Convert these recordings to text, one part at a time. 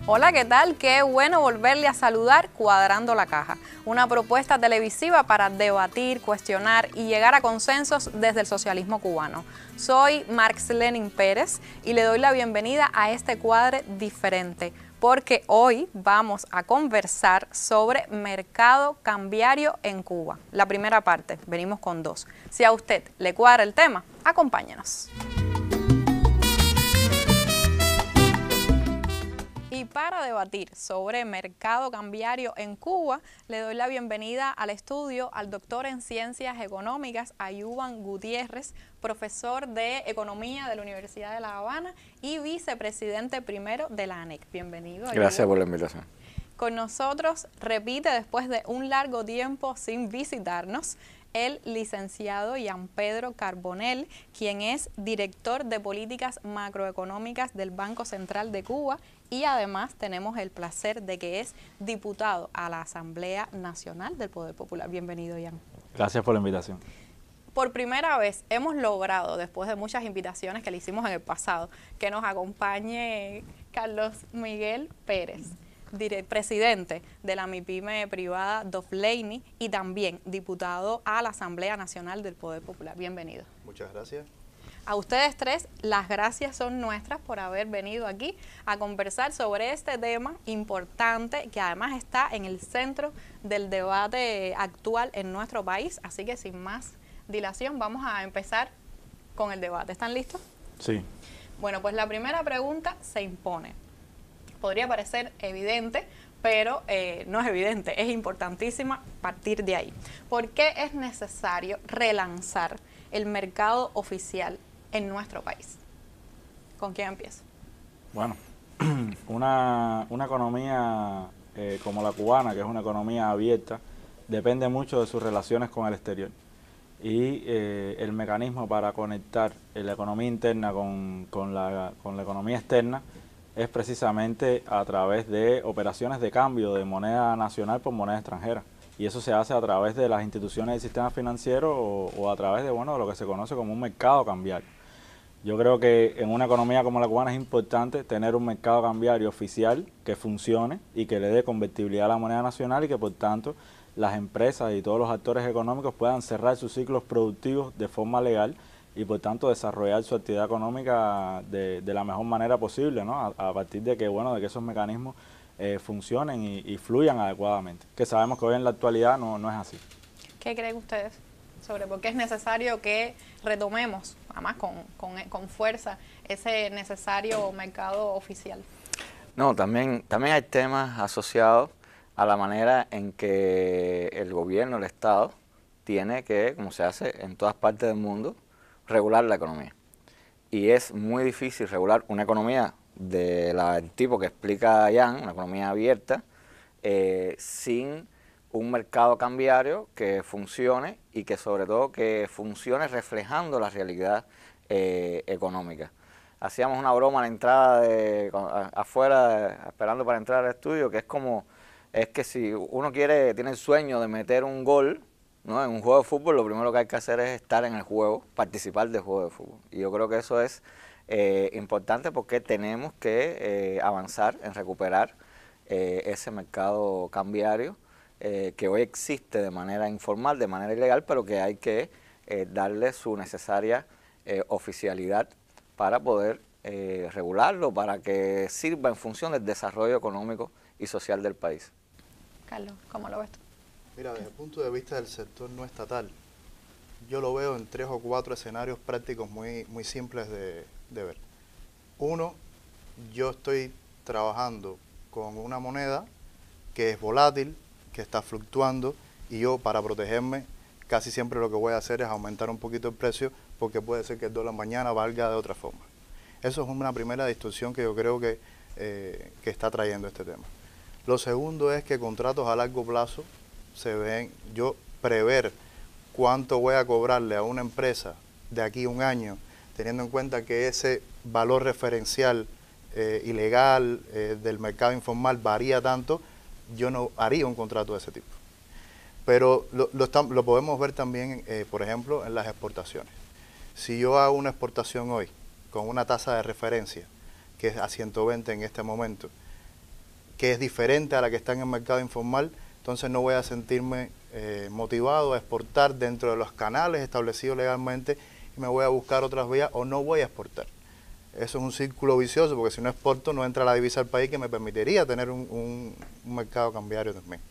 Hola, ¿qué tal? Qué bueno volverle a saludar Cuadrando la Caja, una propuesta televisiva para debatir, cuestionar y llegar a consensos desde el socialismo cubano. Soy Marx Lenin Pérez y le doy la bienvenida a este cuadre diferente, porque hoy vamos a conversar sobre mercado cambiario en Cuba. La primera parte, venimos con dos. Si a usted le cuadra el tema, acompáñenos. Y para debatir sobre mercado cambiario en Cuba, le doy la bienvenida al estudio al doctor en Ciencias Económicas, Ayuban Gutiérrez, profesor de Economía de la Universidad de La Habana y vicepresidente primero de la ANEC. Bienvenido, Ayuban. Gracias por la invitación. Con nosotros, repite después de un largo tiempo sin visitarnos, el licenciado Jean Pedro Carbonell, quien es director de políticas macroeconómicas del Banco Central de Cuba, y además tenemos el placer de que es diputado a la Asamblea Nacional del Poder Popular. Bienvenido, Jean. Gracias por la invitación. Por primera vez hemos logrado, después de muchas invitaciones que le hicimos en el pasado, que nos acompañe Carlos Miguel Pérez, presidente de la MIPYME privada Dovleini y también diputado a la Asamblea Nacional del Poder Popular. Bienvenido. Muchas gracias. A ustedes tres, las gracias son nuestras por haber venido aquí a conversar sobre este tema importante que además está en el centro del debate actual en nuestro país. Así que sin más dilación vamos a empezar con el debate. ¿Están listos? Sí. Bueno, pues la primera pregunta se impone. Podría parecer evidente, pero no es evidente, es importantísima partir de ahí. ¿Por qué es necesario relanzar el mercado oficial en nuestro país? ¿Con quién empiezo? Bueno, una economía como la cubana, que es una economía abierta, depende mucho de sus relaciones con el exterior. Y el mecanismo para conectar la economía interna con la economía externa es precisamente a través de operaciones de cambio de moneda nacional por moneda extranjera. Y eso se hace a través de las instituciones del sistema financiero o a través de, de lo que se conoce como un mercado cambiario. Yo creo que en una economía como la cubana es importante tener un mercado cambiario oficial que funcione y que le dé convertibilidad a la moneda nacional y que por tanto las empresas y todos los actores económicos puedan cerrar sus ciclos productivos de forma legal y por tanto desarrollar su actividad económica de la mejor manera posible, ¿no? A partir de que, de que esos mecanismos funcionen y fluyan adecuadamente, que sabemos que hoy en la actualidad no es así. ¿Qué creen ustedes sobre por qué es necesario que retomemos, además con fuerza, ese necesario mercado oficial? No, también hay temas asociados a la manera en que el gobierno, el Estado, tiene que, como se hace en todas partes del mundo, regular la economía. Y es muy difícil regular una economía del tipo que explica Jan, una economía abierta, sin un mercado cambiario que funcione y que sobre todo que funcione reflejando la realidad económica. Hacíamos una broma a la entrada afuera, esperando para entrar al estudio, que es que si uno tiene el sueño de meter un gol, ¿no? En un juego de fútbol, lo primero que hay que hacer es estar en el juego, participar del juego de fútbol. Y yo creo que eso es importante porque tenemos que avanzar en recuperar ese mercado cambiario que hoy existe de manera informal, de manera ilegal, pero que hay que darle su necesaria oficialidad para poder regularlo, para que sirva en función del desarrollo económico y social del país. Carlos, ¿cómo lo ves tú? Mira, desde el punto de vista del sector no estatal, yo lo veo en 3 o 4 escenarios prácticos muy simples de ver. Uno, yo estoy trabajando con una moneda que es volátil, que está fluctuando, y yo para protegerme casi siempre lo que voy a hacer es aumentar un poquito el precio porque puede ser que el dólar mañana valga de otra forma. Eso es una primera distorsión que yo creo que está trayendo este tema. Lo segundo es que contratos a largo plazo se ven, yo prever cuánto voy a cobrarle a una empresa de aquí a un año, teniendo en cuenta que ese valor referencial ilegal del mercado informal varía tanto, yo no haría un contrato de ese tipo. Pero lo podemos ver también, por ejemplo, en las exportaciones. Si yo hago una exportación hoy con una tasa de referencia que es a 120 en este momento, que es diferente a la que está en el mercado informal, entonces no voy a sentirme motivado a exportar dentro de los canales establecidos legalmente y me voy a buscar otras vías o no voy a exportar. Eso es un círculo vicioso, porque si no exporto no entra la divisa al país que me permitiría tener un mercado cambiario también.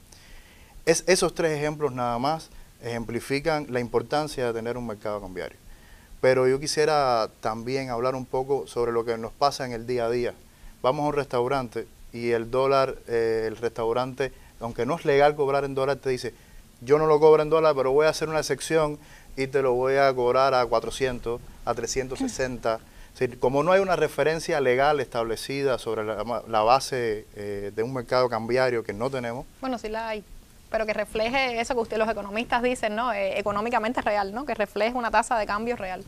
Esos tres ejemplos nada más ejemplifican la importancia de tener un mercado cambiario. Pero yo quisiera también hablar un poco sobre lo que nos pasa en el día a día. Vamos a un restaurante y el dólar, el restaurante, aunque no es legal cobrar en dólar, te dice, yo no lo cobro en dólar, pero voy a hacer una excepción y te lo voy a cobrar a 400, a 360. Es decir, como no hay una referencia legal establecida sobre la base de un mercado cambiario que no tenemos. Bueno, sí la hay, pero que refleje eso que los economistas dicen, ¿no? Económicamente real, ¿no? Que refleje una tasa de cambio real.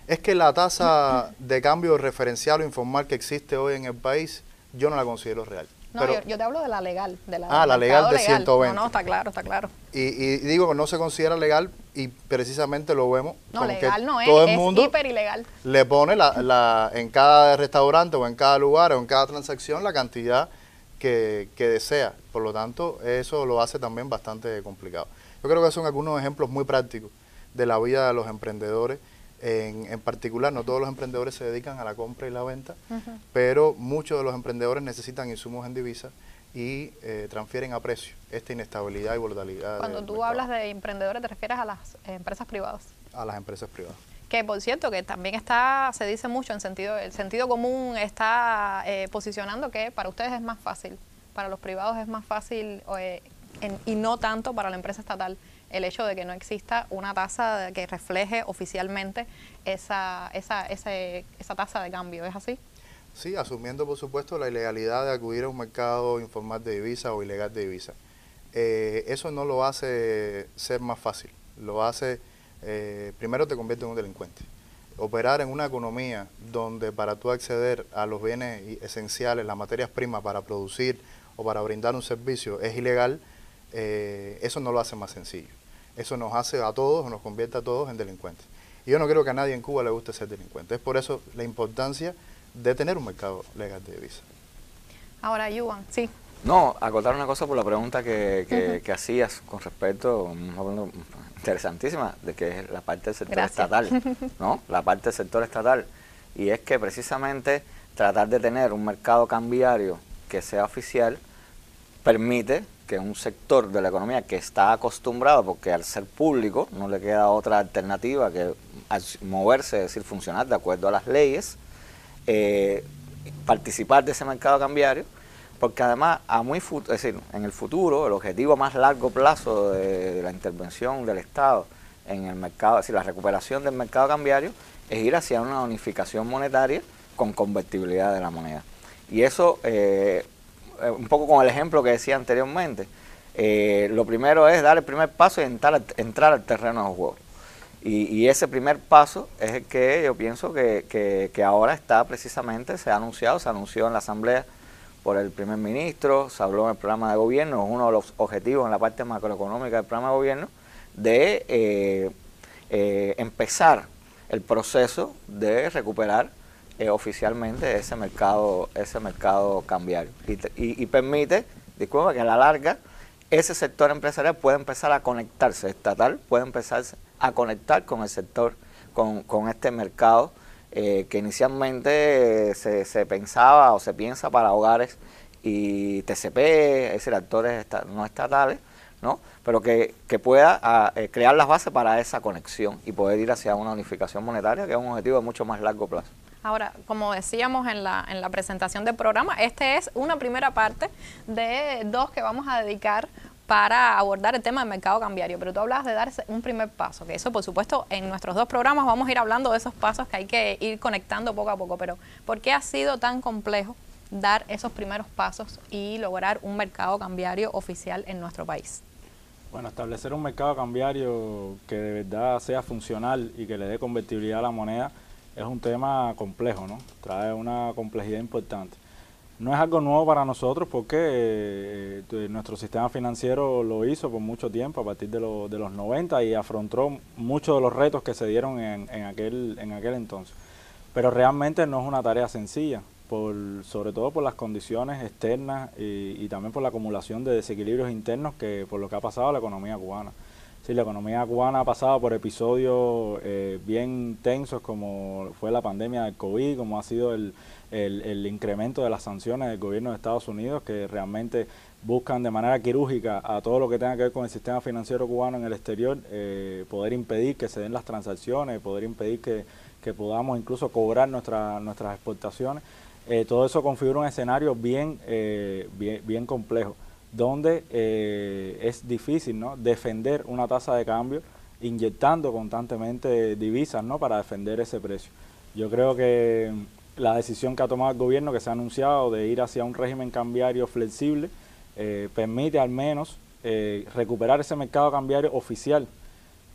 Es que la tasa de cambio referencial o informal que existe hoy en el país, yo no la considero real. No, pero, yo te hablo de la legal. La legal de 120. No, está claro, está claro. Y digo que no se considera legal y precisamente lo vemos. No, legal no es, todo el es mundo hiper ilegal. Le pone en cada restaurante o en cada lugar o en cada transacción la cantidad que desea. Por lo tanto, eso lo hace también bastante complicado. Yo creo que son algunos ejemplos muy prácticos de la vida de los emprendedores. En particular, no todos los emprendedores se dedican a la compra y la venta, pero muchos de los emprendedores necesitan insumos en divisa y transfieren a precio esta inestabilidad y volatilidad. Cuando tú hablas de emprendedores, ¿te refieres a las empresas privadas? A las empresas privadas. Que por cierto, que también se dice mucho el sentido común está posicionando que para ustedes es más fácil, para los privados es más fácil y no tanto para la empresa estatal, el hecho de que no exista una tasa que refleje oficialmente esa tasa de cambio, ¿es así? Sí, asumiendo por supuesto la ilegalidad de acudir a un mercado informal de divisa o ilegal de divisa. Eso no lo hace ser más fácil, lo hace, primero te convierte en un delincuente. Operar en una economía donde para tú acceder a los bienes esenciales, las materias primas para producir o para brindar un servicio es ilegal, eso no lo hace más sencillo. Eso nos hace a todos, nos convierte a todos en delincuentes. Y yo no creo que a nadie en Cuba le guste ser delincuente. Es por eso la importancia de tener un mercado legal de divisa. Ahora, Yuan, sí. No, acotar una cosa por la pregunta que hacías con respecto, interesantísima, de que es la parte del sector estatal, ¿no? La parte del sector estatal. Y es que precisamente tratar de tener un mercado cambiario que sea oficial permite que un sector de la economía que está acostumbrado, porque al ser público no le queda otra alternativa que moverse, es decir, funcionar de acuerdo a las leyes, participar de ese mercado cambiario, porque además es decir, en el futuro el objetivo a más largo plazo de la intervención del Estado en el mercado, es decir, la recuperación del mercado cambiario, es ir hacia una unificación monetaria con convertibilidad de la moneda. Y eso un poco con el ejemplo que decía anteriormente, lo primero es dar el primer paso y entrar al terreno de juego. Y ese primer paso es el que yo pienso que ahora está precisamente, se anunció en la Asamblea por el primer ministro, se habló en el programa de gobierno, es uno de los objetivos en la parte macroeconómica del programa de gobierno, de empezar el proceso de recuperar oficialmente ese mercado cambiario y permite, disculpa, que a la larga ese sector empresarial puede empezar a conectarse, estatal puede empezar a conectar con el sector, con este mercado que inicialmente se pensaba o se piensa para hogares y TCP, es decir, actores no estatales, ¿no? Pero que pueda crear las bases para esa conexión y poder ir hacia una unificación monetaria, que es un objetivo de mucho más largo plazo. Ahora, como decíamos en la presentación del programa, este es una primera parte de dos que vamos a dedicar para abordar el tema del mercado cambiario, pero tú hablabas de dar un primer paso, que eso por supuesto en nuestros dos programas vamos a ir hablando de esos pasos que hay que ir conectando poco a poco, pero ¿por qué ha sido tan complejo dar esos primeros pasos y lograr un mercado cambiario oficial en nuestro país? Bueno, establecer un mercado cambiario que de verdad sea funcional y que le dé convertibilidad a la moneda es un tema complejo, ¿no? Trae una complejidad importante. No es algo nuevo para nosotros porque nuestro sistema financiero lo hizo por mucho tiempo, a partir de los 90, y afrontó muchos de los retos que se dieron en aquel entonces. Pero realmente no es una tarea sencilla. sobre todo por las condiciones externas y también por la acumulación de desequilibrios internos que por lo que ha pasado a la economía cubana. Sí, la economía cubana ha pasado por episodios bien tensos como fue la pandemia del COVID, como ha sido el incremento de las sanciones del gobierno de Estados Unidos, que realmente buscan de manera quirúrgica a todo lo que tenga que ver con el sistema financiero cubano en el exterior, poder impedir que se den las transacciones, poder impedir que podamos incluso cobrar nuestras exportaciones. Todo eso configura un escenario bien complejo, donde es difícil, ¿no?, defender una tasa de cambio inyectando constantemente divisas, ¿no?, para defender ese precio. Yo creo que la decisión que ha tomado el gobierno, que se ha anunciado de ir hacia un régimen cambiario flexible, permite al menos recuperar ese mercado cambiario oficial,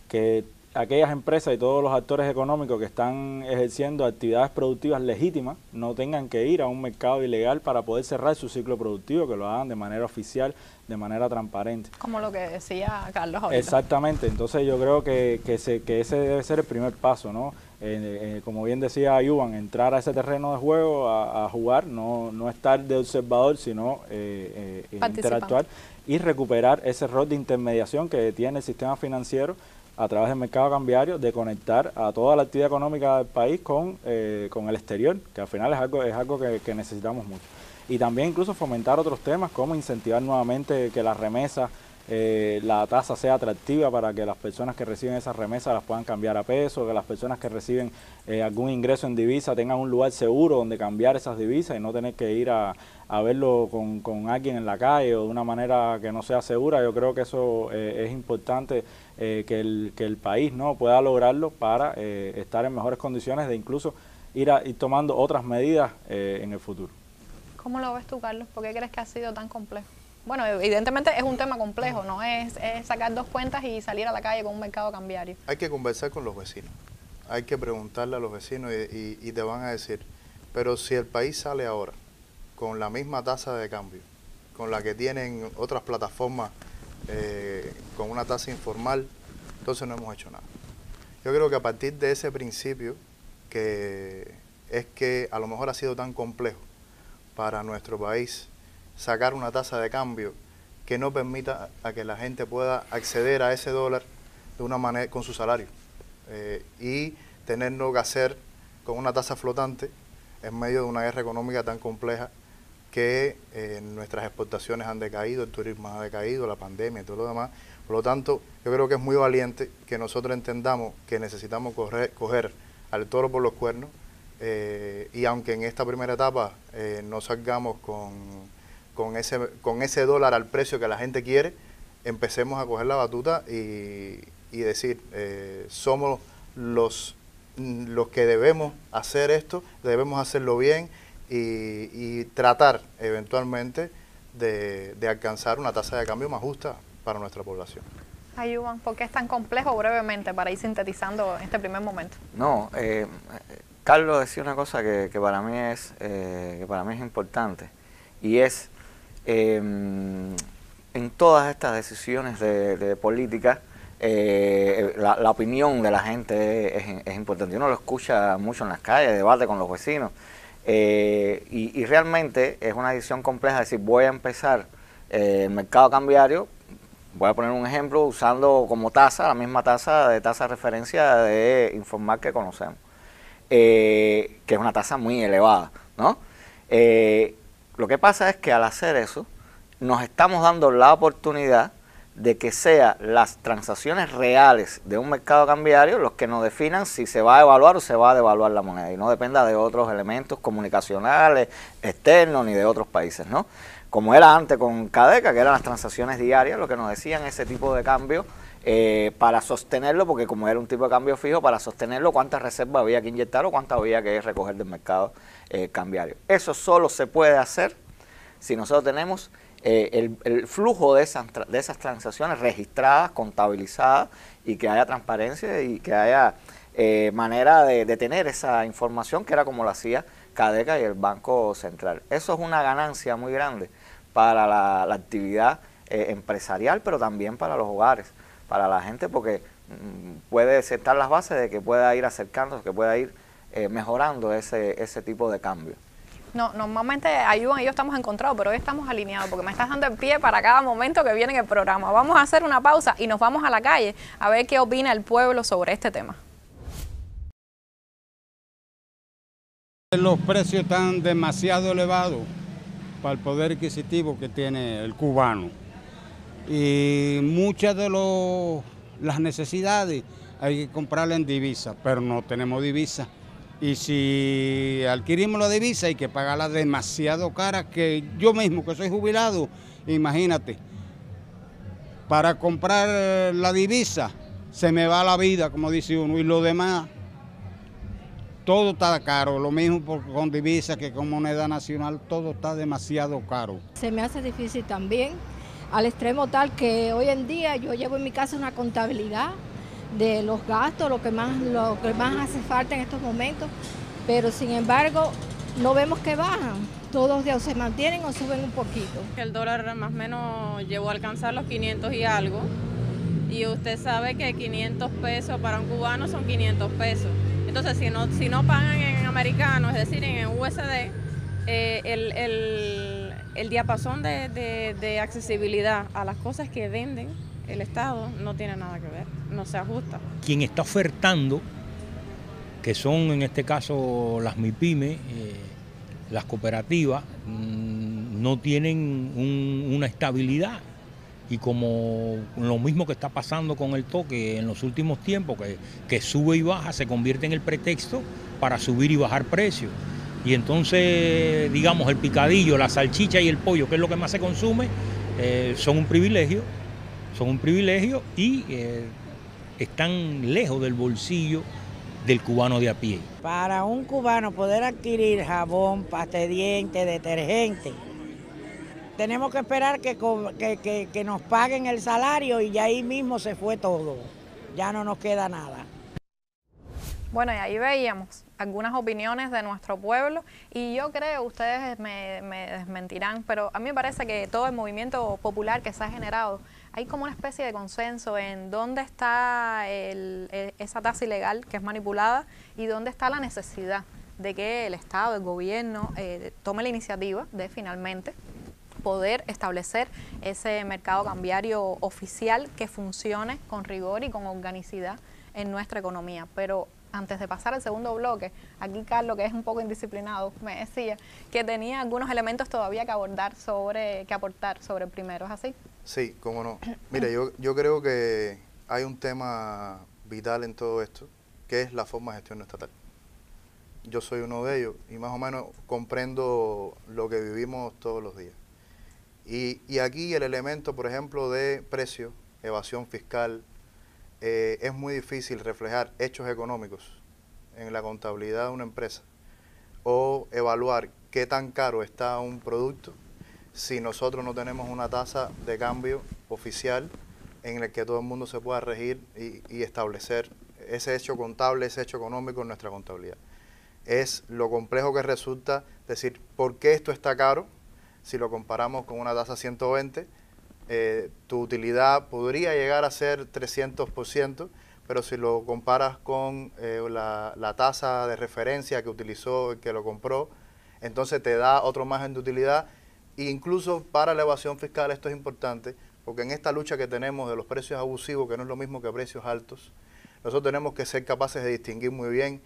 que aquellas empresas y todos los actores económicos que están ejerciendo actividades productivas legítimas no tengan que ir a un mercado ilegal para poder cerrar su ciclo productivo, que lo hagan de manera oficial, de manera transparente. Como lo que decía Carlos ahorita. Exactamente, entonces yo creo que ese debe ser el primer paso, ¿no? Como bien decía Ayuban, entrar a ese terreno de juego, a jugar, no estar de observador, sino interactuar y recuperar ese rol de intermediación que tiene el sistema financiero a través del mercado cambiario, de conectar a toda la actividad económica del país con el exterior, que al final es algo que necesitamos mucho. Y también incluso fomentar otros temas, como incentivar nuevamente que las remesas, la tasa sea atractiva para que las personas que reciben esas remesas las puedan cambiar a peso, que las personas que reciben algún ingreso en divisa tengan un lugar seguro donde cambiar esas divisas y no tener que ir a verlo con alguien en la calle o de una manera que no sea segura. Yo creo que eso es importante, que el país, ¿no?, pueda lograrlo para estar en mejores condiciones de incluso ir tomando otras medidas en el futuro. ¿Cómo lo ves tú, Carlos? ¿Por qué crees que ha sido tan complejo? Bueno, evidentemente es un tema complejo, no es sacar dos cuentas y salir a la calle con un mercado cambiario. Hay que conversar con los vecinos, hay que preguntarle a los vecinos y te van a decir, pero si el país sale ahora con la misma tasa de cambio, con la que tienen otras plataformas, con una tasa informal, entonces no hemos hecho nada. Yo creo que a partir de ese principio, que es que a lo mejor ha sido tan complejo para nuestro país sacar una tasa de cambio que no permita a que la gente pueda acceder a ese dólar de una manera con su salario, y tenerlo que hacer con una tasa flotante en medio de una guerra económica tan compleja que nuestras exportaciones han decaído, el turismo ha decaído, la pandemia y todo lo demás. Por lo tanto, yo creo que es muy valiente que nosotros entendamos que necesitamos coger al toro por los cuernos, y aunque en esta primera etapa no salgamos con ese dólar al precio que la gente quiere, empecemos a coger la batuta y decir, somos los que debemos hacer esto, debemos hacerlo bien y tratar eventualmente de alcanzar una tasa de cambio más justa para nuestra población. Ayuban, ¿por qué es tan complejo? Brevemente, para ir sintetizando este primer momento. No, Carlos decía una cosa que para mí es importante, y es en todas estas decisiones de política, la opinión de la gente es importante. Uno lo escucha mucho en las calles, debate con los vecinos, y realmente es una decisión compleja. Decir, voy a empezar el mercado cambiario, voy a poner un ejemplo usando como tasa, la misma tasa de referencia de Informal que conocemos, que es una tasa muy elevada, ¿no? Lo que pasa es que al hacer eso, nos estamos dando la oportunidad de que sean las transacciones reales de un mercado cambiario los que nos definan si se va a evaluar o se va a devaluar la moneda, y no dependa de otros elementos comunicacionales, externos, ni de otros países, ¿no? Como era antes con CADECA, que eran las transacciones diarias, lo que nos decían ese tipo de cambio, para sostenerlo, porque como era un tipo de cambio fijo, para sostenerlo cuántas reservas había que inyectar o cuántas había que recoger del mercado cambiario. Eso solo se puede hacer si nosotros tenemos el flujo de esas transacciones registradas, contabilizadas, y que haya transparencia y que haya manera de tener esa información, que era como lo hacía CADECA y el Banco Central. Eso es una ganancia muy grande para la actividad empresarial, pero también para los hogares, para la gente, porque puede sentar las bases de que pueda ir acercándose, que pueda ir mejorando ese tipo de cambio. No, normalmente Ayuban y yo estamos encontrados, pero hoy estamos alineados porque me estás dando el pie para cada momento que viene en el programa. Vamos a hacer una pausa y nos vamos a la calle a ver qué opina el pueblo sobre este tema. Los precios están demasiado elevados para el poder adquisitivo que tiene el cubano. Y muchas de las necesidades hay que comprarlas en divisa, pero no tenemos divisa. Y si adquirimos la divisa hay que pagarla demasiado cara, que yo mismo que soy jubilado, imagínate, para comprar la divisa se me va la vida, como dice uno, y lo demás, todo está caro, lo mismo con divisa que con moneda nacional, todo está demasiado caro. Se me hace difícil también, al extremo tal que hoy en día yo llevo en mi casa una contabilidad de los gastos, lo que más hace falta en estos momentos, pero sin embargo no vemos que bajan, todos o se mantienen o suben un poquito. El dólar más o menos llegó a alcanzar los 500 y algo, y usted sabe que 500 pesos para un cubano son 500 pesos. Entonces si no pagan en americano, es decir, en USD, el diapasón de accesibilidad a las cosas que venden el Estado no tiene nada que ver, no se ajusta. Quien está ofertando, que son en este caso las MIPYME, las cooperativas, no tienen una estabilidad. Y como lo mismo que está pasando con el toque en los últimos tiempos, que sube y baja, se convierte en el pretexto para subir y bajar precios. Y entonces, digamos, el picadillo, la salchicha y el pollo, que es lo que más se consume, son un privilegio y están lejos del bolsillo del cubano de a pie. Para un cubano poder adquirir jabón, pasta de dientes, detergente, tenemos que esperar que nos paguen el salario y ya ahí mismo se fue todo, ya no nos queda nada. Bueno, y ahí veíamos algunas opiniones de nuestro pueblo y yo creo, ustedes me desmentirán, pero a mí me parece que todo el movimiento popular que se ha generado, hay como una especie de consenso en dónde está esa tasa ilegal que es manipulada y dónde está la necesidad de que el Estado, el gobierno, tome la iniciativa de finalmente poder establecer ese mercado cambiario oficial que funcione con rigor y con organicidad en nuestra economía. Pero antes de pasar al segundo bloque, aquí Carlos, que es un poco indisciplinado, me decía que tenía algunos elementos todavía que aportar sobre el primero, ¿es así? Sí, cómo no. Mire, yo creo que hay un tema vital en todo esto, que es la forma de gestión estatal. Yo soy uno de ellos y más o menos comprendo lo que vivimos todos los días. Y aquí el elemento, por ejemplo, de precio, evasión fiscal, es muy difícil reflejar hechos económicos en la contabilidad de una empresa o evaluar qué tan caro está un producto si nosotros no tenemos una tasa de cambio oficial en el que todo el mundo se pueda regir y establecer ese hecho contable, ese hecho económico en nuestra contabilidad. Es lo complejo que resulta decir por qué esto está caro si lo comparamos con una tasa 120. Tu utilidad podría llegar a ser 300%, pero si lo comparas con la tasa de referencia que utilizó el que lo compró, entonces te da otro margen de utilidad. E incluso para la evasión fiscal esto es importante, porque en esta lucha que tenemos de los precios abusivos, que no es lo mismo que precios altos, nosotros tenemos que ser capaces de distinguir muy bien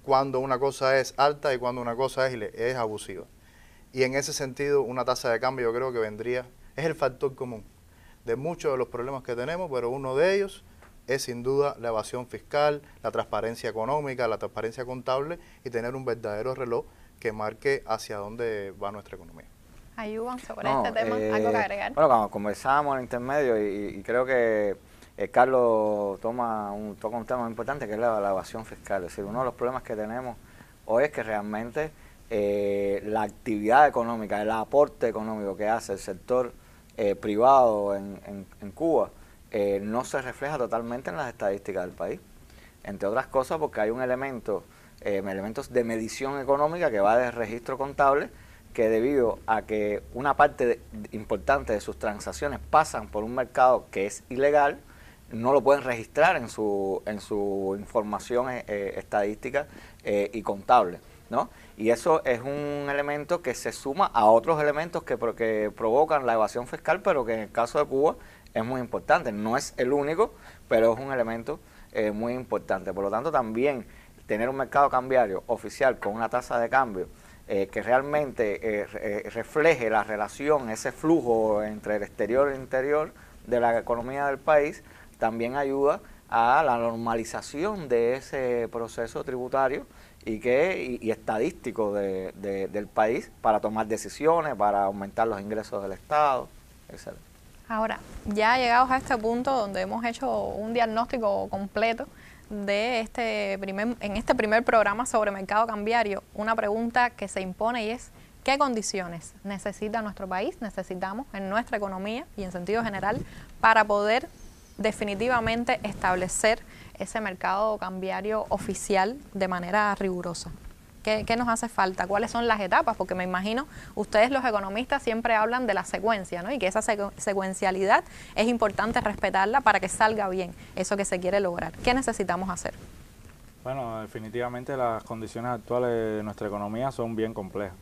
cuando una cosa es alta y cuando una cosa es abusiva. Y en ese sentido, una tasa de cambio yo creo que es el factor común de muchos de los problemas que tenemos, pero uno de ellos es sin duda la evasión fiscal, la transparencia económica, la transparencia contable y tener un verdadero reloj que marque hacia dónde va nuestra economía. Ayuban sobre este tema, ¿algo que agregar? Bueno, cuando conversábamos en el intermedio y creo que Carlos toca un tema muy importante que es la evasión fiscal. Es decir, uno de los problemas que tenemos hoy es que realmente la actividad económica, el aporte económico que hace el sector privado en Cuba no se refleja totalmente en las estadísticas del país. Entre otras cosas porque hay un elementos de medición económica que va del registro contable, que debido a que una parte importante de sus transacciones pasan por un mercado que es ilegal, no lo pueden registrar en su información estadística y contable. ¿no? Y eso es un elemento que se suma a otros elementos que provocan la evasión fiscal, pero que en el caso de Cuba es muy importante. No es el único, pero es un elemento muy importante. Por lo tanto, también tener un mercado cambiario oficial con una tasa de cambio que realmente refleje la relación, ese flujo entre el exterior e el interior de la economía del país, también ayuda a la normalización de ese proceso tributario y estadístico del país para tomar decisiones, para aumentar los ingresos del Estado, etc. Ahora, ya llegados a este punto donde hemos hecho un diagnóstico completo de en este primer programa sobre mercado cambiario, una pregunta que se impone y es ¿qué condiciones necesita nuestro país, necesitamos en nuestra economía y en sentido general para poder definitivamente establecer ese mercado cambiario oficial de manera rigurosa? ¿Qué nos hace falta? ¿Cuáles son las etapas? Porque me imagino, ustedes los economistas siempre hablan de la secuencia, ¿no? Y que esa secuencialidad es importante respetarla para que salga bien eso que se quiere lograr. ¿Qué necesitamos hacer? Bueno, definitivamente las condiciones actuales de nuestra economía son bien complejas.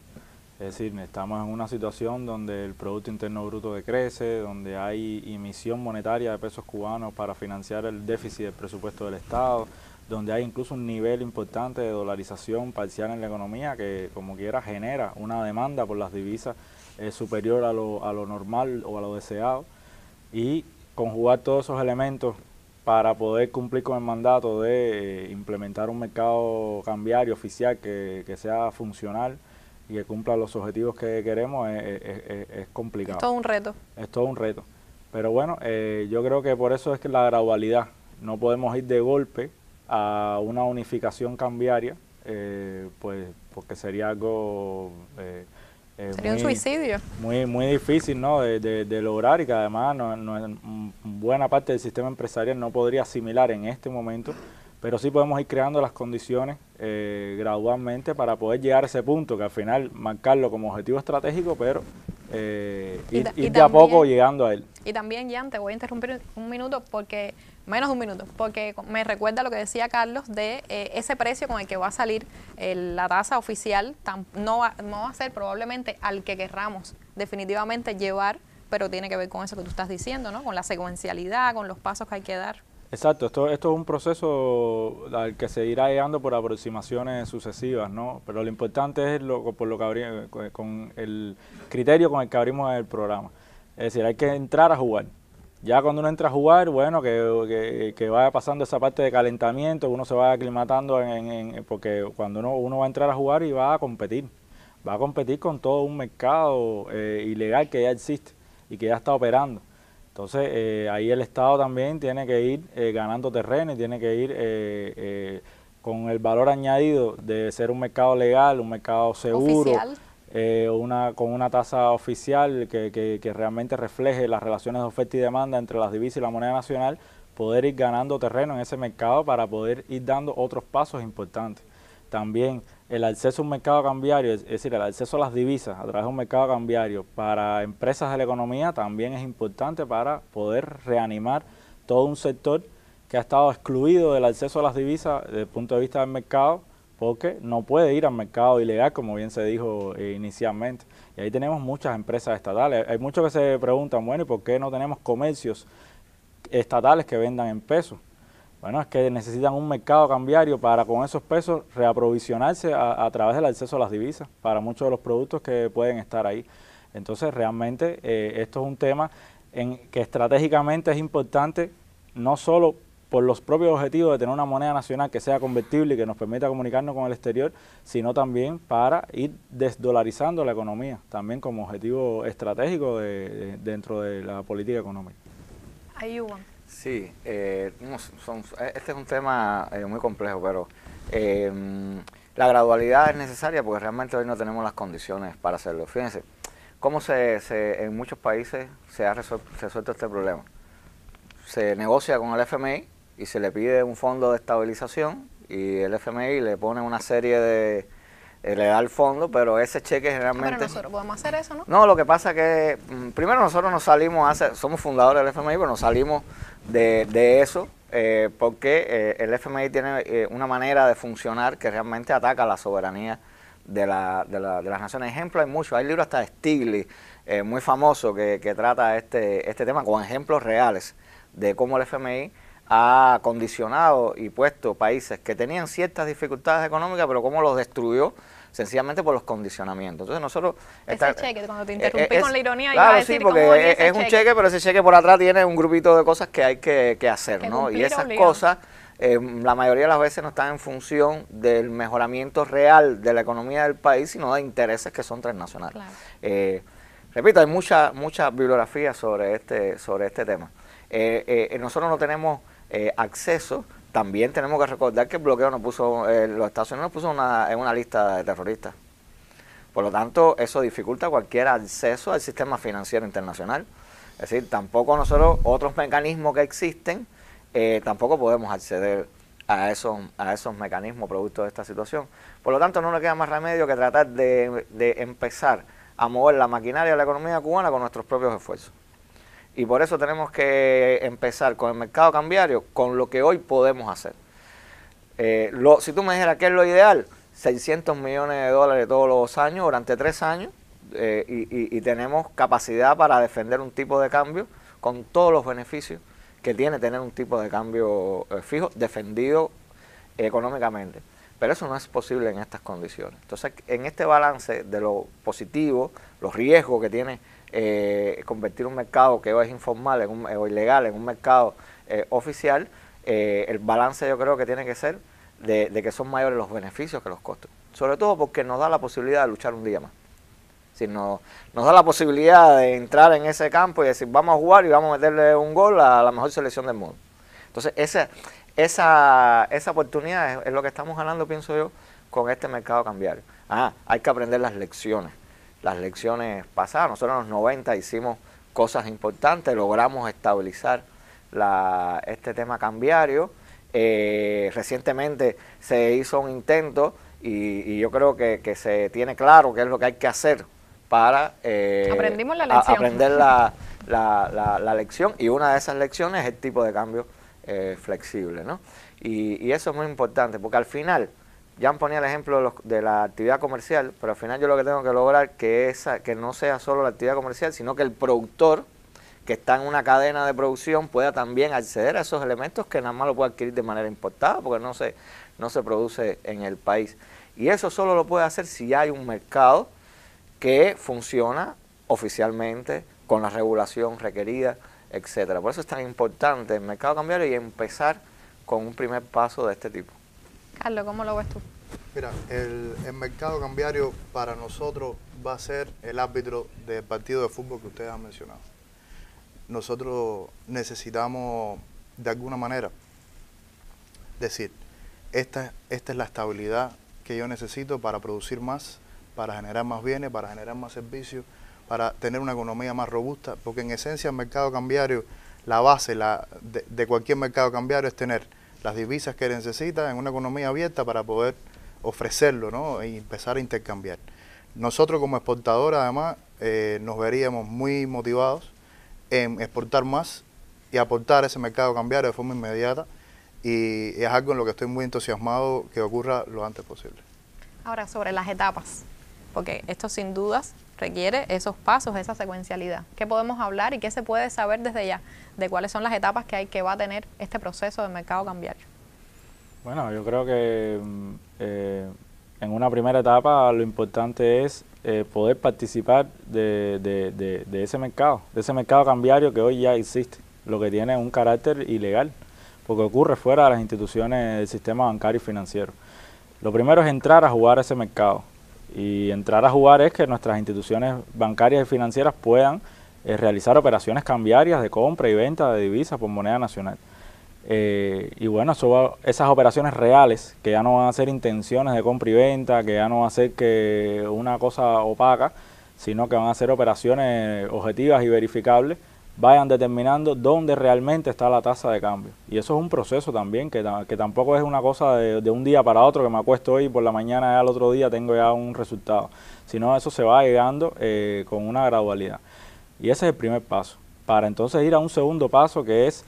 Es decir, estamos en una situación donde el Producto Interno Bruto decrece, donde hay emisión monetaria de pesos cubanos para financiar el déficit del presupuesto del Estado, donde hay incluso un nivel importante de dolarización parcial en la economía que, como quiera, genera una demanda por las divisas superior a lo normal o a lo deseado. Y conjugar todos esos elementos para poder cumplir con el mandato de implementar un mercado cambiario oficial que sea funcional y que cumpla los objetivos que queremos es complicado. Es todo un reto. Es todo un reto. Pero bueno, yo creo que por eso es que la gradualidad. No podemos ir de golpe a una unificación cambiaria, pues porque sería algo sería un suicidio muy difícil, ¿no? de lograr, y que además buena parte del sistema empresarial no podría asimilar en este momento, pero sí podemos ir creando las condiciones gradualmente para poder llegar a ese punto, que al final marcarlo como objetivo estratégico, pero ir de a poco llegando a él. Y también, Jan, te voy a interrumpir un minuto, porque menos de un minuto, porque me recuerda lo que decía Carlos de ese precio con el que va a salir la tasa oficial, no va a ser probablemente al que querramos definitivamente llevar, pero tiene que ver con eso que tú estás diciendo, ¿no? Con la secuencialidad, con los pasos que hay que dar. Exacto, esto es un proceso al que se irá llegando por aproximaciones sucesivas, ¿no? Pero lo importante es con el criterio con el que abrimos el programa. Es decir, hay que entrar a jugar. Ya cuando uno entra a jugar, bueno, que vaya pasando esa parte de calentamiento, uno se vaya aclimatando, porque cuando uno va a entrar a jugar y va a competir con todo un mercado ilegal que ya existe y que ya está operando. Entonces, ahí el Estado también tiene que ir ganando terreno y tiene que ir con el valor añadido de ser un mercado legal, un mercado seguro, con una tasa oficial que realmente refleje las relaciones de oferta y demanda entre las divisas y la moneda nacional, poder ir ganando terreno en ese mercado para poder ir dando otros pasos importantes. También el acceso a un mercado cambiario, es decir, el acceso a las divisas a través de un mercado cambiario para empresas de la economía también es importante para poder reanimar todo un sector que ha estado excluido del acceso a las divisas desde el punto de vista del mercado, porque no puede ir al mercado ilegal, como bien se dijo inicialmente. Y ahí tenemos muchas empresas estatales. Hay muchos que se preguntan, bueno, ¿y por qué no tenemos comercios estatales que vendan en pesos? Bueno, es que necesitan un mercado cambiario para con esos pesos reaprovisionarse a través del acceso a las divisas para muchos de los productos que pueden estar ahí. Entonces, realmente esto es un tema que estratégicamente es importante, no solo por los propios objetivos de tener una moneda nacional que sea convertible y que nos permita comunicarnos con el exterior, sino también para ir desdolarizando la economía, también como objetivo estratégico dentro de la política económica. Ayuban. Sí, este es un tema muy complejo, pero la gradualidad es necesaria porque realmente hoy no tenemos las condiciones para hacerlo. Fíjense, cómo en muchos países se ha resuelto este problema. Se negocia con el FMI y se le pide un fondo de estabilización y el FMI le pone una serie le da el fondo, pero ese cheque generalmente... Pero nosotros podemos hacer eso, ¿no? No, lo que pasa es que primero nosotros nos salimos, somos fundadores del FMI, pero nos salimos de eso porque el FMI tiene una manera de funcionar que realmente ataca la soberanía de las naciones. Ejemplos hay muchos, hay libros hasta de Stiglitz, muy famoso, que trata este tema con ejemplos reales de cómo el FMI ha condicionado y puesto países que tenían ciertas dificultades económicas, pero cómo los destruyó sencillamente por los condicionamientos. Entonces nosotros... Ese cheque, cuando te interrumpí con la ironía, claro, iba a decir, sí, porque es un cheque, pero ese cheque por atrás tiene un grupito de cosas que hay que hacer, ¿no? Y esas cosas, la mayoría de las veces no están en función del mejoramiento real de la economía del país, sino de intereses que son transnacionales. Claro. Repito, hay mucha bibliografía sobre este tema. Nosotros no tenemos acceso. También tenemos que recordar que el bloqueo nos puso, los Estados Unidos nos puso en una lista de terroristas. Por lo tanto, eso dificulta cualquier acceso al sistema financiero internacional. Es decir, tampoco nosotros, otros mecanismos que existen, tampoco podemos acceder a esos mecanismos producto de esta situación. Por lo tanto, no nos queda más remedio que tratar de empezar a mover la maquinaria de la economía cubana con nuestros propios esfuerzos. Y por eso tenemos que empezar con el mercado cambiario, con lo que hoy podemos hacer. Si tú me dijeras qué es lo ideal, 600 millones de dólares todos los años, durante 3 años, y tenemos capacidad para defender un tipo de cambio con todos los beneficios que tiene tener un tipo de cambio fijo, defendido económicamente. Pero eso no es posible en estas condiciones. Entonces, en este balance de lo positivo, los riesgos que tiene convertir un mercado que hoy es informal o ilegal en un mercado oficial, el balance yo creo que tiene que ser de que son mayores los beneficios que los costos. Sobre todo porque nos da la posibilidad de luchar un día más. Si nos da la posibilidad de entrar en ese campo y decir vamos a jugar y vamos a meterle un gol a la mejor selección del mundo. Entonces esa oportunidad es lo que estamos ganando, pienso yo, con este mercado cambiario. Hay que aprender las lecciones pasadas. Nosotros en los 90 hicimos cosas importantes, logramos estabilizar este tema cambiario. Recientemente se hizo un intento y yo creo que se tiene claro qué es lo que hay que hacer para aprendimos la lección. Aprender la lección, y una de esas lecciones es el tipo de cambio flexible, ¿no? Y eso es muy importante, porque al final, ya ponía el ejemplo de la actividad comercial, pero al final yo lo que tengo que lograr que no sea solo la actividad comercial, sino que el productor que está en una cadena de producción pueda también acceder a esos elementos que nada más lo puede adquirir de manera importada, porque no se produce en el país. Y eso solo lo puede hacer si hay un mercado que funciona oficialmente, con la regulación requerida, etcétera. Por eso es tan importante el mercado cambiario y empezar con un primer paso de este tipo. Carlos, ¿cómo lo ves tú? Mira, el mercado cambiario para nosotros va a ser el árbitro del partido de fútbol que ustedes han mencionado. Nosotros necesitamos, de alguna manera, decir, esta es la estabilidad que yo necesito para producir más, para generar más bienes, para generar más servicios, para tener una economía más robusta, porque en esencia el mercado cambiario, la base de cualquier mercado cambiario es tener las divisas que necesita en una economía abierta para poder ofrecerlo, ¿no? Y empezar a intercambiar. Nosotros como exportadores además nos veríamos muy motivados en exportar más y aportar a ese mercado cambiario de forma inmediata, y es algo en lo que estoy muy entusiasmado que ocurra lo antes posible. Ahora, sobre las etapas, porque esto sin dudas requiere esos pasos, esa secuencialidad. ¿Qué podemos hablar y qué se puede saber desde ya de cuáles son las etapas que va a tener este proceso de mercado cambiario? Bueno, yo creo que en una primera etapa lo importante es poder participar de ese mercado cambiario que hoy ya existe, lo que tiene un carácter ilegal, porque ocurre fuera de las instituciones del sistema bancario y financiero. Lo primero es entrar a jugar ese mercado, y entrar a jugar es que nuestras instituciones bancarias y financieras puedan realizar operaciones cambiarias de compra y venta de divisas por moneda nacional. Y bueno, esas operaciones reales, que ya no van a ser intenciones de compra y venta, que ya no va a ser que una cosa opaca, sino que van a ser operaciones objetivas y verificables, vayan determinando dónde realmente está la tasa de cambio. Y eso es un proceso también, que tampoco es una cosa de un día para otro, que me acuesto hoy y por la mañana ya al otro día tengo ya un resultado, sino eso se va llegando con una gradualidad. Y ese es el primer paso, para entonces ir a un segundo paso, que es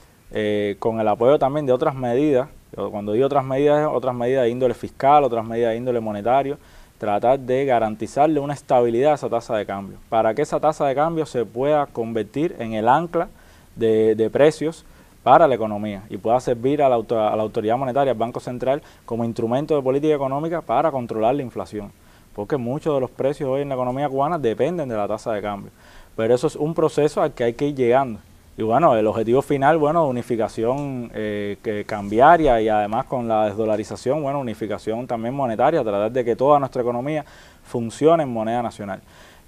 con el apoyo también de otras medidas. Cuando digo otras medidas de índole fiscal, otras medidas de índole monetario, tratar de garantizarle una estabilidad a esa tasa de cambio, para que esa tasa de cambio se pueda convertir en el ancla de precios para la economía y pueda servir a la autoridad monetaria, al Banco Central, como instrumento de política económica para controlar la inflación, porque muchos de los precios hoy en la economía cubana dependen de la tasa de cambio, pero eso es un proceso al que hay que ir llegando. Y bueno, el objetivo final, bueno, unificación cambiaria y además con la desdolarización, bueno, unificación también monetaria, tratar de que toda nuestra economía funcione en moneda nacional.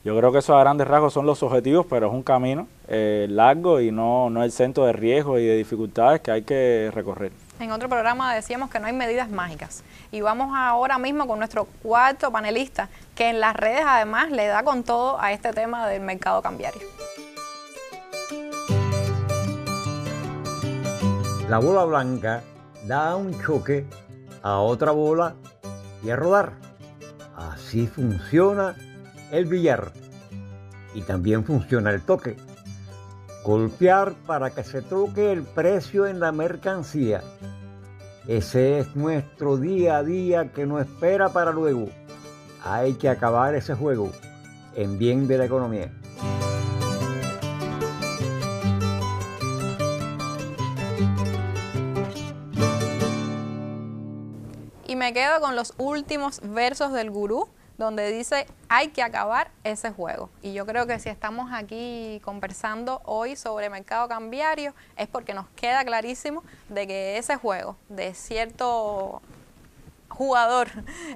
Yo creo que esos a grandes rasgos son los objetivos, pero es un camino largo y no el centro de riesgos y de dificultades que hay que recorrer. En otro programa decíamos que no hay medidas mágicas y vamos ahora mismo con nuestro cuarto panelista que en las redes además le da con todo a este tema del mercado cambiario. La bola blanca da un choque a otra bola y a rodar. Así funciona el billar y también funciona el toque. Golpear para que se toque el precio en la mercancía. Ese es nuestro día a día que no espera para luego. Hay que acabar ese juego en bien de la economía. Y me quedo con los últimos versos del gurú, donde dice, hay que acabar ese juego. Y yo creo que si estamos aquí conversando hoy sobre mercado cambiario, es porque nos queda clarísimo de que ese juego de cierto jugador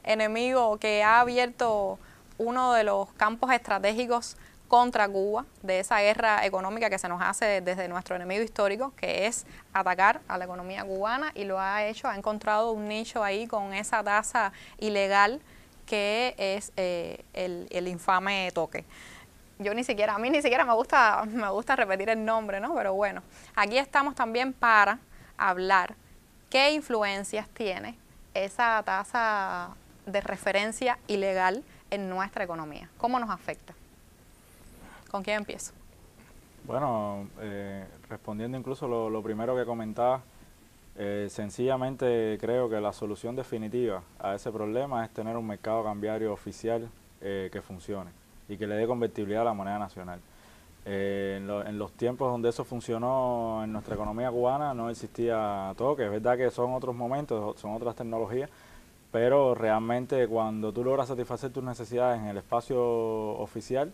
enemigo que ha abierto uno de los campos estratégicos contra Cuba, de esa guerra económica que se nos hace desde nuestro enemigo histórico, que es atacar a la economía cubana, y lo ha hecho, ha encontrado un nicho ahí con esa tasa ilegal que es el infame toque. A mí ni siquiera me gusta repetir el nombre, ¿no? Pero bueno, aquí estamos también para hablar qué influencias tiene esa tasa de referencia ilegal en nuestra economía. ¿Cómo nos afecta? ¿Con quién empiezo? Bueno, respondiendo incluso lo primero que comentaba, sencillamente creo que la solución definitiva a ese problema es tener un mercado cambiario oficial que funcione y que le dé convertibilidad a la moneda nacional. En los tiempos donde eso funcionó en nuestra economía cubana no existía toque. Es verdad que son otros momentos, son otras tecnologías, pero realmente cuando tú logras satisfacer tus necesidades en el espacio oficial,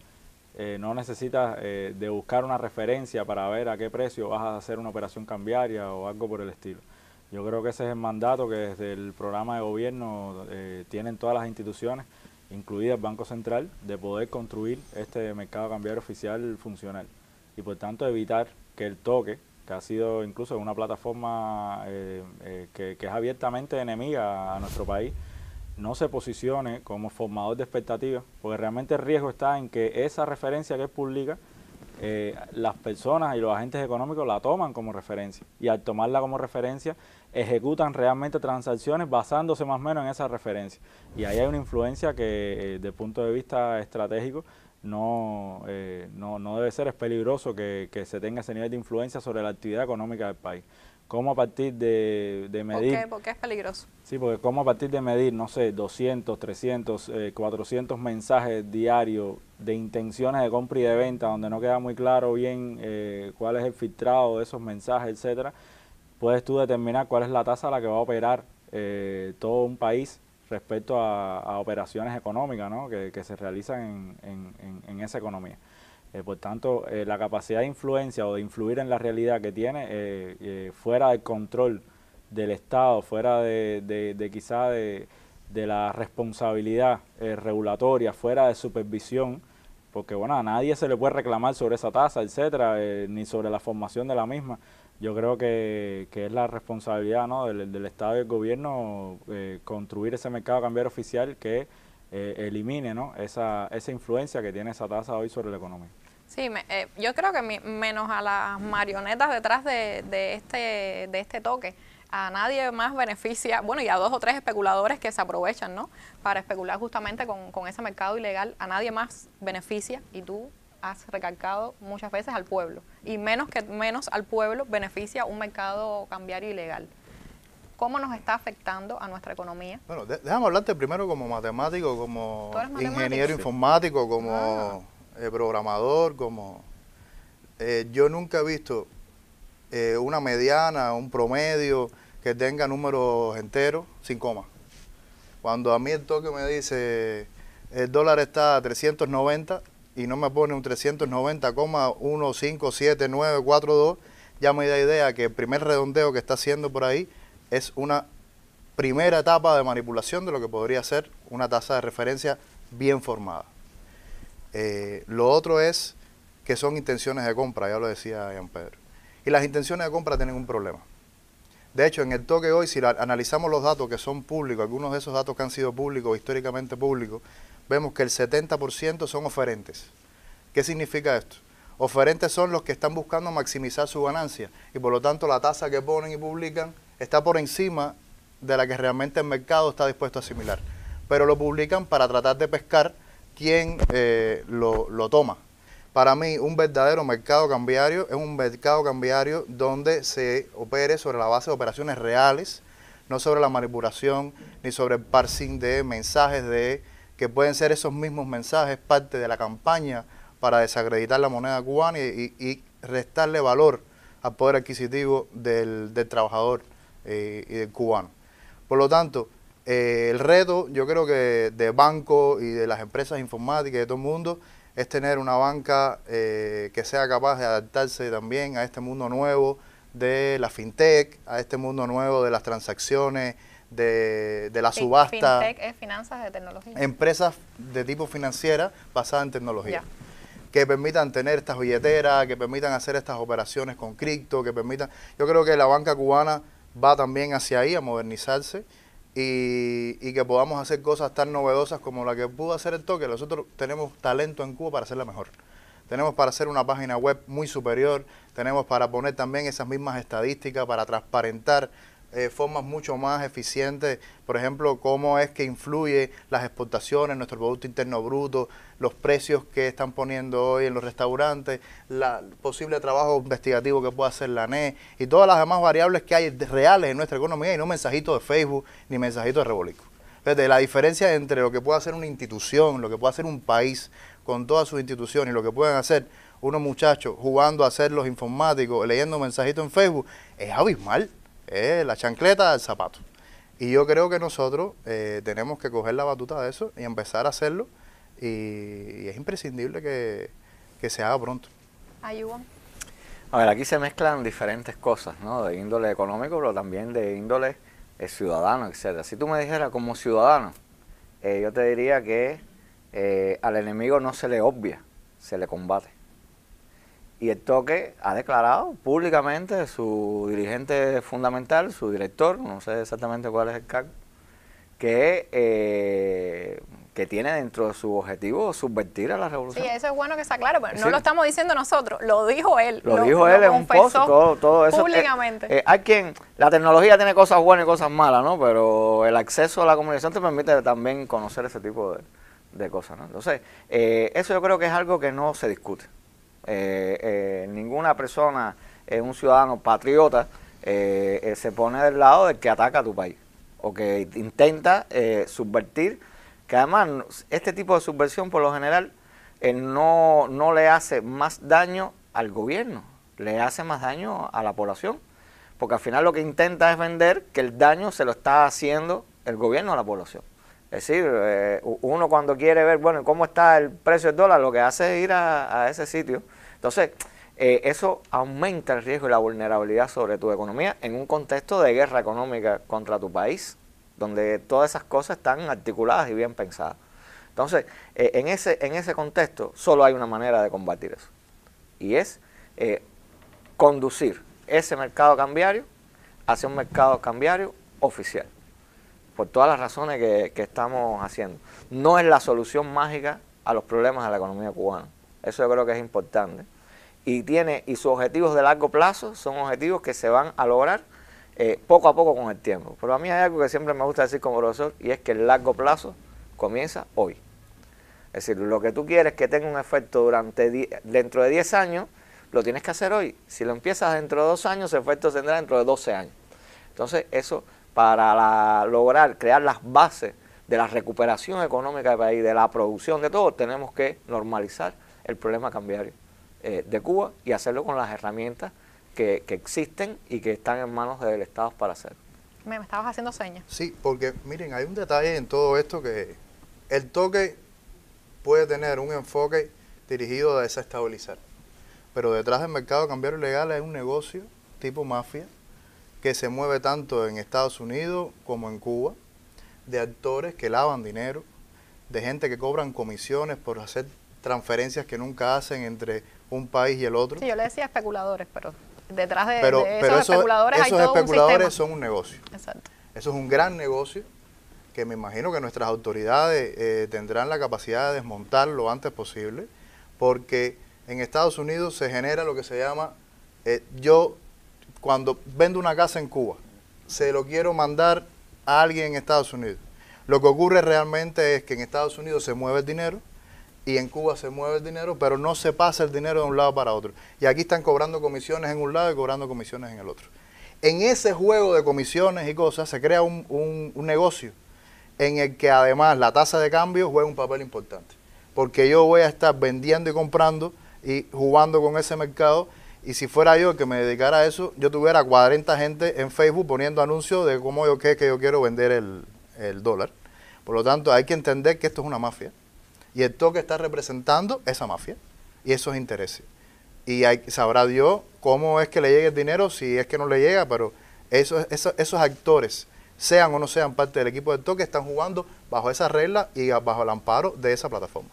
no necesitas de buscar una referencia para ver a qué precio vas a hacer una operación cambiaria o algo por el estilo. Yo creo que ese es el mandato que desde el programa de gobierno tienen todas las instituciones, incluida el Banco Central, de poder construir este mercado cambiario oficial funcional y por tanto evitar que el toque, que ha sido incluso una plataforma que es abiertamente enemiga a nuestro país, no se posicione como formador de expectativas, porque realmente el riesgo está en que esa referencia que es pública, las personas y los agentes económicos la toman como referencia y al tomarla como referencia ejecutan realmente transacciones basándose más o menos en esa referencia. Y ahí hay una influencia que desde el punto de vista estratégico no debe ser, es peligroso que se tenga ese nivel de influencia sobre la actividad económica del país. ¿Cómo a partir de medir? ¿Por qué es peligroso? Sí, porque cómo a partir de medir, no sé, 200, 300, 400 mensajes diarios de intenciones de compra y de venta, donde no queda muy claro bien cuál es el filtrado de esos mensajes, etcétera, puedes tú determinar cuál es la tasa a la que va a operar todo un país respecto a operaciones económicas, ¿no?, que se realizan en esa economía. Por tanto, la capacidad de influencia o de influir en la realidad que tiene fuera del control del Estado, fuera quizá de la responsabilidad regulatoria, fuera de supervisión, porque bueno, a nadie se le puede reclamar sobre esa tasa, etcétera, ni sobre la formación de la misma. Yo creo que es la responsabilidad, ¿no?, del Estado y del gobierno construir ese mercado cambiario oficial que elimine, ¿no?, esa influencia que tiene esa tasa hoy sobre la economía. Sí, yo creo que menos a las marionetas detrás de este toque, a nadie más beneficia, bueno, y a 2 o 3 especuladores que se aprovechan, ¿no?, para especular justamente con ese mercado ilegal, a nadie más beneficia, y tú has recalcado muchas veces al pueblo, y menos al pueblo beneficia un mercado cambiario ilegal. ¿Cómo nos está afectando a nuestra economía? Bueno, déjame hablarte primero como matemático, como ingeniero sí. informático, como programador, como... yo nunca he visto una mediana, un promedio que tenga números enteros sin coma. Cuando a mí el toque me dice el dólar está a 390 y no me pone un 390,157,942, ya me da idea que el primer redondeo que está haciendo por ahí es una primera etapa de manipulación de lo que podría ser una tasa de referencia bien formada. Lo otro es que son intenciones de compra, ya lo decía Ian Pedro. Y las intenciones de compra tienen un problema. De hecho, en el toque hoy, si analizamos los datos que son públicos, algunos de esos datos que han sido públicos, históricamente públicos, vemos que el 70% son oferentes. ¿Qué significa esto? Oferentes son los que están buscando maximizar su ganancia y por lo tanto la tasa que ponen y publican está por encima de la que realmente el mercado está dispuesto a asimilar. Pero lo publican para tratar de pescar quién lo toma. Para mí, un verdadero mercado cambiario es un mercado cambiario donde se opere sobre la base de operaciones reales, no sobre la manipulación ni sobre el parsing de mensajes que pueden ser esos mismos mensajes parte de la campaña para desacreditar la moneda cubana y restarle valor al poder adquisitivo del trabajador y del cubano. Por lo tanto, el reto, yo creo que de banco y de las empresas informáticas y de todo el mundo, es tener una banca que sea capaz de adaptarse también a este mundo nuevo de la fintech, a este mundo nuevo de las transacciones, de la subasta. Fintech es finanzas de tecnología. Empresas de tipo financiera basadas en tecnología. Que permitan tener estas billeteras, que permitan hacer estas operaciones con cripto, que permitan... Yo creo que la banca cubana va también hacia ahí, a modernizarse, y que podamos hacer cosas tan novedosas como la que pudo hacer el toque. Nosotros tenemos talento en Cuba para hacerla mejor. Tenemos para hacer una página web muy superior, tenemos para poner también esas mismas estadísticas, para transparentar formas mucho más eficientes, por ejemplo, cómo es que influye las exportaciones, nuestro Producto Interno Bruto, los precios que están poniendo hoy en los restaurantes, el posible trabajo investigativo que pueda hacer la ANE y todas las demás variables que hay reales en nuestra economía y no mensajitos de Facebook ni mensajitos de Rebolico. Fíjate, la diferencia entre lo que puede hacer una institución, lo que puede hacer un país con todas sus instituciones y lo que pueden hacer unos muchachos jugando a ser los informáticos, leyendo mensajitos en Facebook, es abismal. La chancleta del zapato. Y yo creo que nosotros tenemos que coger la batuta de eso y empezar a hacerlo y es imprescindible que se haga pronto. Ayuban. A ver, aquí se mezclan diferentes cosas, ¿no? De índole económico, pero también de índole ciudadano, etcétera. Si tú me dijeras como ciudadano, yo te diría que al enemigo no se le obvia, se le combate. Y el toque ha declarado públicamente su dirigente fundamental, su director, no sé exactamente cuál es el cargo, que tiene dentro de su objetivo subvertir a la revolución. Sí, eso es bueno que sea claro, pero sí, no lo estamos diciendo nosotros, lo dijo él. Lo dijo él en un post, todo eso. Públicamente. La tecnología tiene cosas buenas y cosas malas, ¿no? Pero el acceso a la comunicación te permite también conocer ese tipo de cosas, ¿no? Entonces, eso yo creo que es algo que no se discute. Ninguna persona, un ciudadano patriota, se pone del lado del que ataca a tu país o que intenta subvertir, que además este tipo de subversión por lo general no le hace más daño al gobierno, le hace más daño a la población, porque al final lo que intenta es vender que el daño se lo está haciendo el gobierno a la población. Es decir, uno cuando quiere ver, bueno, cómo está el precio del dólar, lo que hace es ir a ese sitio. Entonces, eso aumenta el riesgo y la vulnerabilidad sobre tu economía en un contexto de guerra económica contra tu país, donde todas esas cosas están articuladas y bien pensadas. Entonces, en ese contexto solo hay una manera de combatir eso, y es conducir ese mercado cambiario hacia un mercado cambiario oficial, por todas las razones que estamos haciendo. No es la solución mágica a los problemas de la economía cubana. Eso yo creo que es importante. Y sus objetivos de largo plazo son objetivos que se van a lograr poco a poco con el tiempo. Pero a mí hay algo que siempre me gusta decir como profesor, y es que el largo plazo comienza hoy. Es decir, lo que tú quieres que tenga un efecto dentro de 10 años, lo tienes que hacer hoy. Si lo empiezas dentro de 2 años, ese efecto tendrá dentro de 12 años. Entonces, eso para lograr crear las bases de la recuperación económica del país, de la producción, de todo, tenemos que normalizar el problema cambiario de Cuba y hacerlo con las herramientas que existen y que están en manos del Estado para hacerlo. Me estabas haciendo señas. Sí, porque miren, hay un detalle en todo esto, que el toque puede tener un enfoque dirigido a desestabilizar, pero detrás del mercado cambiario ilegal hay un negocio tipo mafia que se mueve tanto en Estados Unidos como en Cuba, de actores que lavan dinero, de gente que cobran comisiones por hacer transferencias que nunca hacen entre un país y el otro. Sí, yo le decía especuladores, pero detrás de esos especuladores hay todo un sistema. Esos especuladores son un negocio. Exacto. Eso es un gran negocio que me imagino que nuestras autoridades tendrán la capacidad de desmontar lo antes posible, porque en Estados Unidos se genera lo que se llama, yo cuando vendo una casa en Cuba, se lo quiero mandar a alguien en Estados Unidos. Lo que ocurre realmente es que en Estados Unidos se mueve el dinero y en Cuba se mueve el dinero, pero no se pasa el dinero de un lado para otro. Y aquí están cobrando comisiones en un lado y cobrando comisiones en el otro. En ese juego de comisiones y cosas se crea un negocio en el que además la tasa de cambio juega un papel importante. Porque yo voy a estar vendiendo y comprando y jugando con ese mercado. Y si fuera yo el que me dedicara a eso, yo tuviera 40 gente en Facebook poniendo anuncios de cómo que yo quiero vender el dólar. Por lo tanto, hay que entender que esto es una mafia. Y el toque está representando esa mafia y esos intereses. Y sabrá Dios cómo es que le llegue el dinero, si es que no le llega, pero esos actores, sean o no sean parte del equipo del toque, están jugando bajo esas reglas y bajo el amparo de esa plataforma.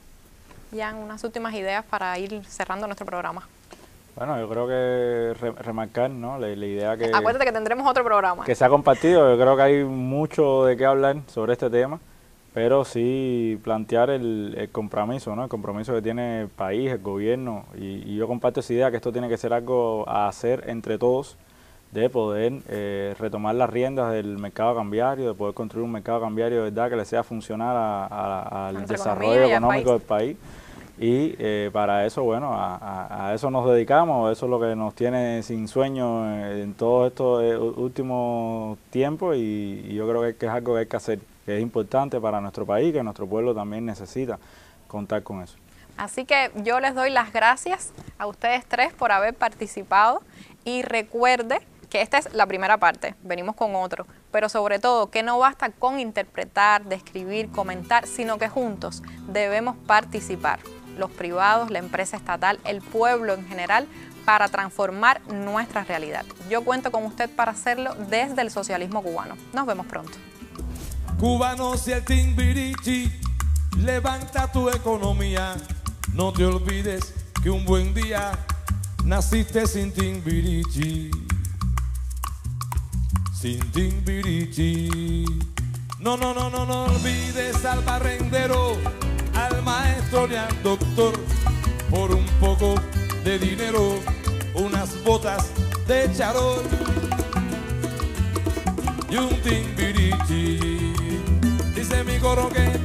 Jan, unas últimas ideas para ir cerrando nuestro programa. Bueno, yo creo que remarcar, ¿no?, la idea que... Acuérdate que tendremos otro programa. Que se ha compartido. Yo creo que hay mucho de qué hablar sobre este tema, pero sí plantear el compromiso, ¿no?, el compromiso que tiene el país, el gobierno, y yo comparto esa idea que esto tiene que ser algo a hacer entre todos, de poder retomar las riendas del mercado cambiario, de poder construir un mercado cambiario de verdad que le sea funcional al desarrollo económico del país. Y para eso, bueno, a eso nos dedicamos, eso es lo que nos tiene sin sueño en todos estos últimos tiempos, y yo creo que es algo que hay que hacer, que es importante para nuestro país, que nuestro pueblo también necesita contar con eso. Así que yo les doy las gracias a ustedes tres por haber participado, y recuerde que esta es la primera parte, venimos con otro, pero sobre todo que no basta con interpretar, describir, comentar, sino que juntos debemos participar, los privados, la empresa estatal, el pueblo en general, para transformar nuestra realidad. Yo cuento con usted para hacerlo desde el socialismo cubano. Nos vemos pronto. Cubanos y el Timbiriche, levanta tu economía. No te olvides que un buen día naciste sin Timbiriche. Sin Timbiriche. No olvides al barrendero, al maestro ni al doctor, por un poco de dinero, unas botas de charol y un Timbiriche. Dice mi coro que